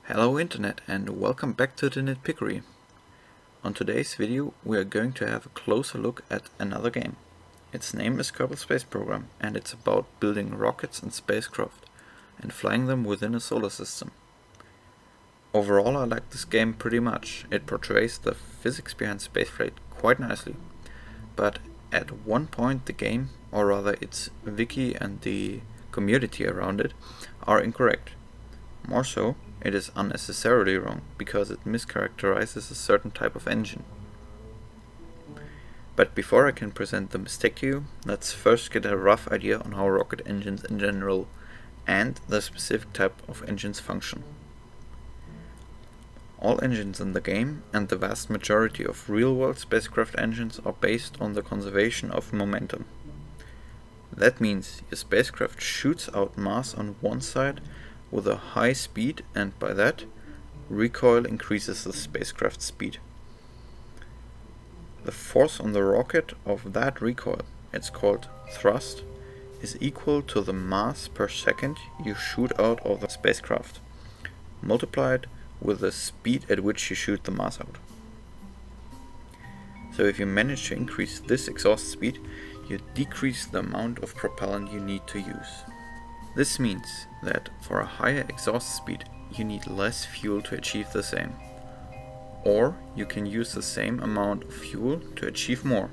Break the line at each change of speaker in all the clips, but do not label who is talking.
Hello Internet and welcome back to the Nitpickery. On today's video we are going to have a closer look at another game. Its name is Kerbal Space Program and it's about building rockets and spacecraft and flying them within a solar system. Overall I like this game pretty much. It portrays the physics behind spaceflight quite nicely. But at one point the game, or rather its wiki and the community around it, are incorrect. More so, it is unnecessarily wrong, because it mischaracterizes a certain type of engine. But before I can present the mistake to you, let's first get a rough idea on how rocket engines in general and the specific type of engines function. All engines in the game and the vast majority of real-world spacecraft engines are based on the conservation of momentum. That means your spacecraft shoots out mass on one side with a high speed, and by that, recoil increases the spacecraft's speed. The force on the rocket of that recoil, it's called thrust, is equal to the mass per second you shoot out of the spacecraft, multiplied with the speed at which you shoot the mass out. So if you manage to increase this exhaust speed, you decrease the amount of propellant you need to use. This means that for a higher exhaust speed, you need less fuel to achieve the same. Or you can use the same amount of fuel to achieve more.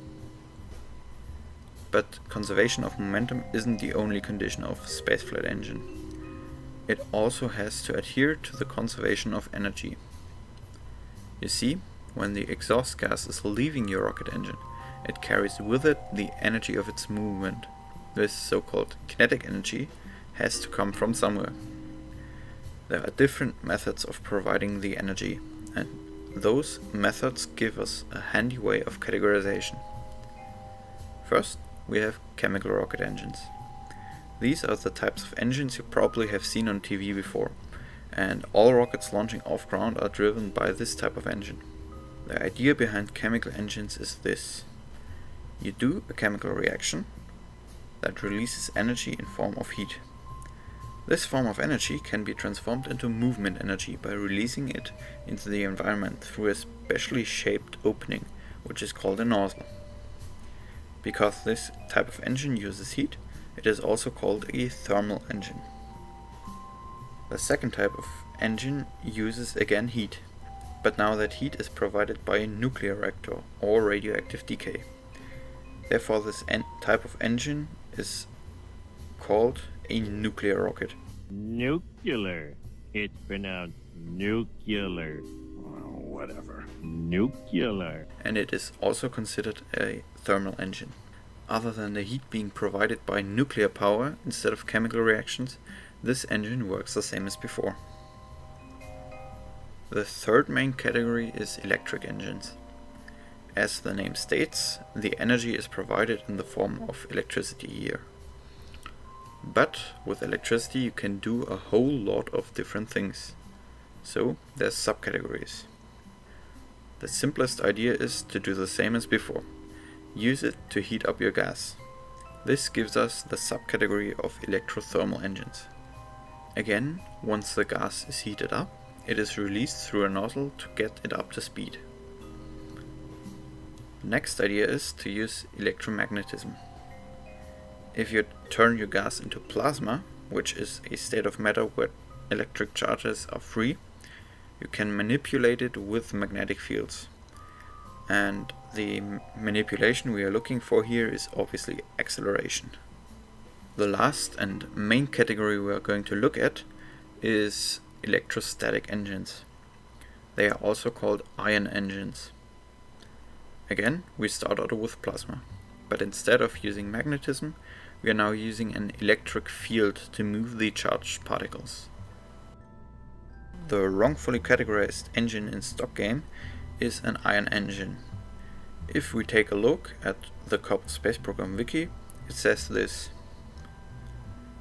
But conservation of momentum isn't the only condition of a spaceflight engine. It also has to adhere to the conservation of energy. You see, when the exhaust gas is leaving your rocket engine, it carries with it the energy of its movement. This so-called kinetic energy has to come from somewhere. There are different methods of providing the energy, and those methods give us a handy way of categorization. First, we have chemical rocket engines. These are the types of engines you probably have seen on TV before, and all rockets launching off ground are driven by this type of engine. The idea behind chemical engines is this. You do a chemical reaction that releases energy in form of heat. This form of energy can be transformed into movement energy by releasing it into the environment through a specially shaped opening, which is called a nozzle. Because this type of engine uses heat, it is also called a thermal engine. The second type of engine uses again heat, but now that heat is provided by a nuclear reactor or radioactive decay. Therefore this type of engine is called a nuclear rocket.
Nuclear. It's pronounced nuclear.
Well, whatever.
Nuclear.
And it is also considered a thermal engine. Other than the heat being provided by nuclear power instead of chemical reactions, this engine works the same as before. The third main category is electric engines. As the name states, the energy is provided in the form of electricity here. But with electricity you can do a whole lot of different things. So there's subcategories. The simplest idea is to do the same as before. Use it to heat up your gas. This gives us the subcategory of electrothermal engines. Again, once the gas is heated up, it is released through a nozzle to get it up to speed. The next idea is to use electromagnetism. If you turn your gas into plasma, which is a state of matter where electric charges are free, you can manipulate it with magnetic fields. And the manipulation we are looking for here is obviously acceleration. The last and main category we are going to look at is electrostatic engines. They are also called ion engines. Again, we start out with plasma, but instead of using magnetism, we are now using an electric field to move the charged particles. The wrongfully categorized engine in stock game is an ion engine. If we take a look at the Kerbal Space Program wiki, it says this.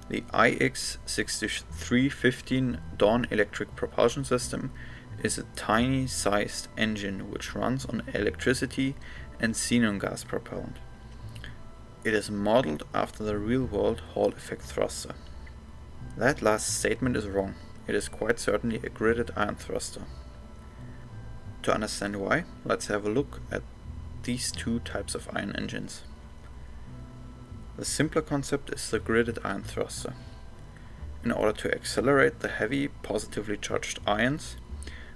The IX6315 Dawn electric propulsion system is a tiny sized engine which runs on electricity and xenon gas propellant. It is modeled after the real-world Hall effect thruster. That last statement is wrong. it is quite certainly a gridded iron thruster. To understand why, let's have a look at these two types of iron engines. The simpler concept is the gridded iron thruster. In order to accelerate the heavy, positively charged ions,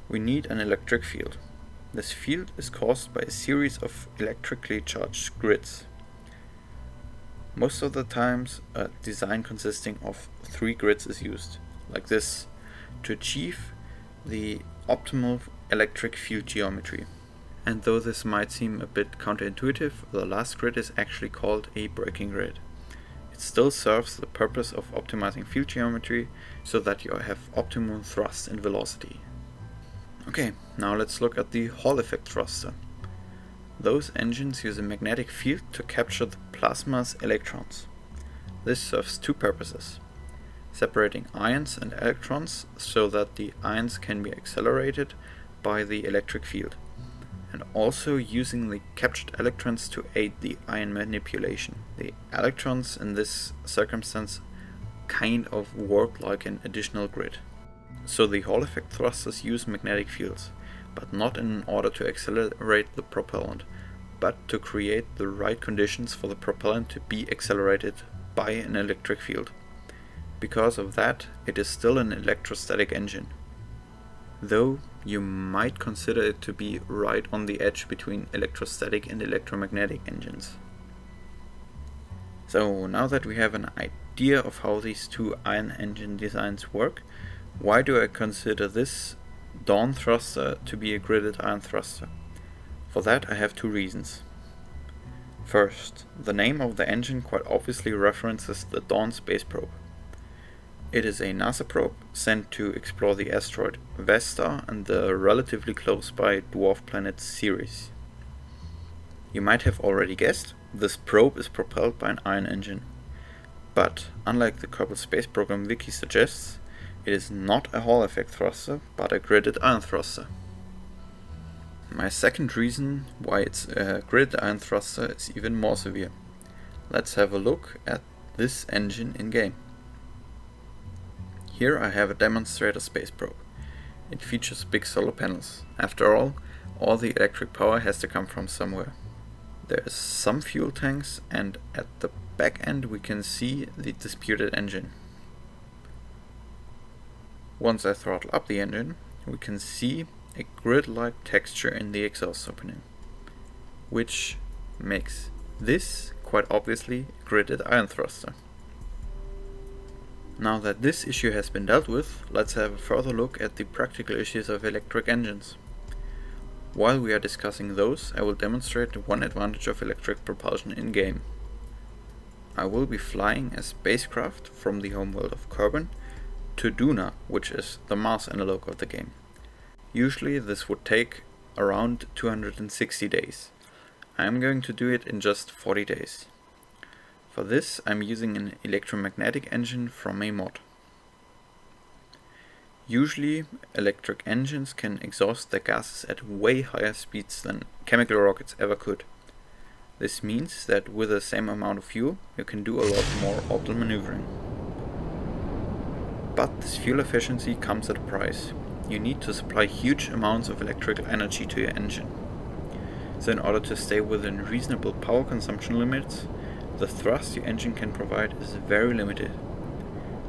we need an electric field. This field is caused by a series of electrically charged grids. Most of the times, a design consisting of 3 grids is used, like this, to achieve the optimal electric field geometry. And though this might seem a bit counterintuitive, the last grid is actually called a braking grid. It still serves the purpose of optimizing field geometry so that you have optimum thrust and velocity. Okay, now let's look at the Hall effect thruster. Those engines use a magnetic field to capture the plasma's electrons. This serves 2 purposes: separating ions and electrons so that the ions can be accelerated by the electric field, and also using the captured electrons to aid the ion manipulation. The electrons in this circumstance kind of work like an additional grid. So the Hall effect thrusters use magnetic fields, but not in order to accelerate the propellant, but to create the right conditions for the propellant to be accelerated by an electric field. Because of that, it is still an electrostatic engine, though you might consider it to be right on the edge between electrostatic and electromagnetic engines. So now that we have an idea of how these two iron engine designs work, why do I consider this Dawn thruster to be a gridded iron thruster? For that I have 2 reasons. First, the name of the engine quite obviously references the Dawn space probe. It is a NASA probe sent to explore the asteroid Vesta and the relatively close by dwarf planet Ceres. You might have already guessed, this probe is propelled by an iron engine. But, unlike the Kerbal space program Wiki suggests, it is not a Hall effect thruster, but a gridded iron thruster. My second reason why it's a gridded iron thruster is even more severe. Let's have a look at this engine in game. Here I have a demonstrator space probe. It features big solar panels. After all the electric power has to come from somewhere. There is some fuel tanks, and at the back end we can see the disputed engine. Once I throttle up the engine, we can see a grid-like texture in the exhaust opening, which makes this quite obviously a gridded iron thruster. Now that this issue has been dealt with, let's have a further look at the practical issues of electric engines. While we are discussing those, I will demonstrate one advantage of electric propulsion in-game. I will be flying a spacecraft from the homeworld of Kerbal to Duna, which is the Mars analog of the game. Usually this would take around 260 days. I am going to do it in just 40 days. For this I'm using an electromagnetic engine from a mod. Usually electric engines can exhaust their gases at way higher speeds than chemical rockets ever could. This means that with the same amount of fuel you can do a lot more orbital maneuvering. But this fuel efficiency comes at a price. You need to supply huge amounts of electrical energy to your engine. So in order to stay within reasonable power consumption limits, the thrust your engine can provide is very limited.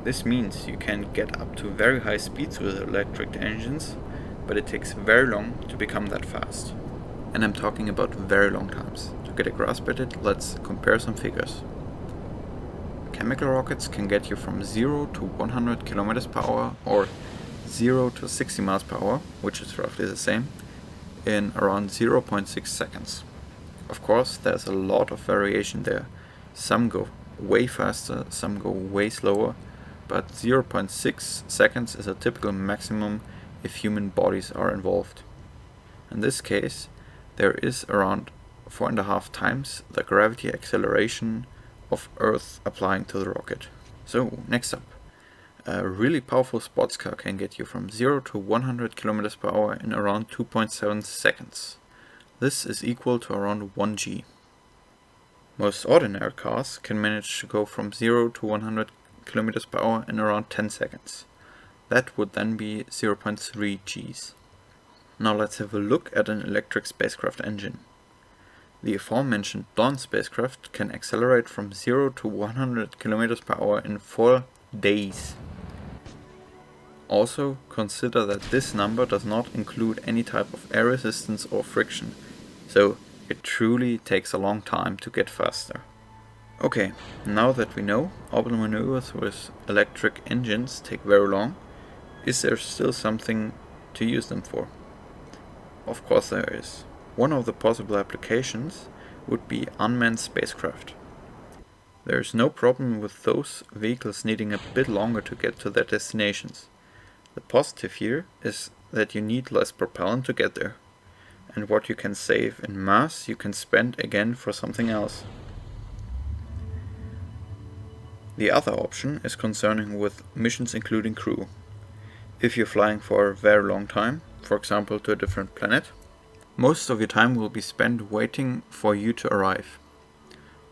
This means you can get up to very high speeds with electric engines, but it takes very long to become that fast. And I'm talking about very long times. To get a grasp at it, let's compare some figures. Chemical rockets can get you from 0 to 100 km per hour or 0 to 60 miles per hour, which is roughly the same, in around 0.6 seconds. Of course, there's a lot of variation there. Some go way faster, some go way slower, but 0.6 seconds is a typical maximum if human bodies are involved. In this case, there is around 4.5 times the gravity acceleration of Earth applying to the rocket. So, next up. A really powerful sports car can get you from 0 to 100 km per hour in around 2.7 seconds. This is equal to around 1 G. Most ordinary cars can manage to go from 0 to 100 km per hour in around 10 seconds. That would then be 0.3 Gs. Now let's have a look at an electric spacecraft engine. The aforementioned Dawn spacecraft can accelerate from 0 to 100 km per hour in 4 days. Also, consider that this number does not include any type of air resistance or friction, so it truly takes a long time to get faster. Okay, now that we know orbital maneuvers with electric engines take very long, is there still something to use them for? Of course there is. One of the possible applications would be unmanned spacecraft. There is no problem with those vehicles needing a bit longer to get to their destinations. The positive here is that you need less propellant to get there, and what you can save in mass you can spend again for something else. The other option is concerning with missions including crew. If you're flying for a very long time, for example to a different planet, most of your time will be spent waiting for you to arrive.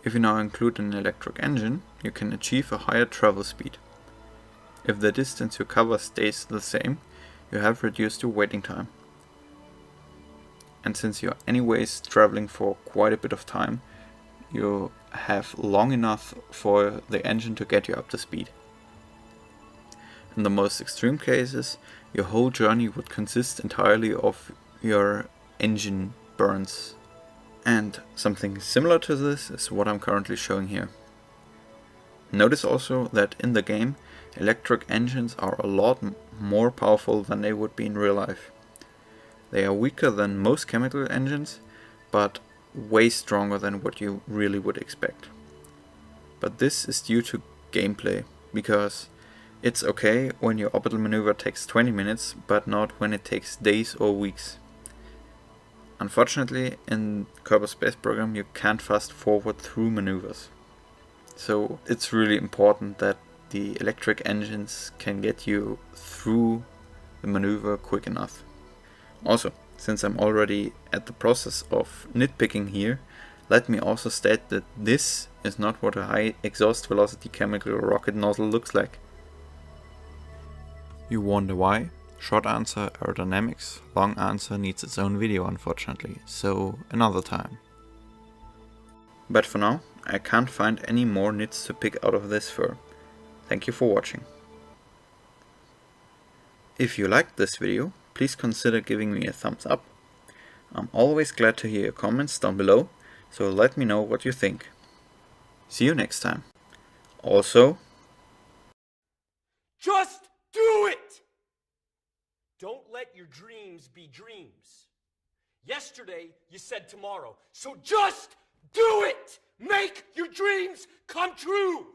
If you now include an electric engine, you can achieve a higher travel speed. If the distance you cover stays the same, you have reduced your waiting time. And since you're anyways traveling for quite a bit of time, you have long enough for the engine to get you up to speed. In the most extreme cases, your whole journey would consist entirely of your engine burns. And something similar to this is what I'm currently showing here. Notice also that in the game, electric engines are a lot more powerful than they would be in real life. They are weaker than most chemical engines, but way stronger than what you really would expect. But this is due to gameplay, because it's okay when your orbital maneuver takes 20 minutes, but not when it takes days or weeks. Unfortunately, in Kerbal Space Program you can't fast forward through maneuvers. So it's really important that the electric engines can get you through the maneuver quick enough. Also, since I'm already at the process of nitpicking here, let me also state that this is not what a high exhaust velocity chemical rocket nozzle looks like. You wonder why? Short answer aerodynamics, long answer needs its own video unfortunately, so another time. But for now, I can't find any more nits to pick out of this fur. Thank you for watching. If you liked this video, please consider giving me a thumbs up. I'm always glad to hear your comments down below, so let me know what you think. See you next time. Also,
just do it! Don't let your dreams be dreams. Yesterday, you said tomorrow, so just do it! Make your dreams come true!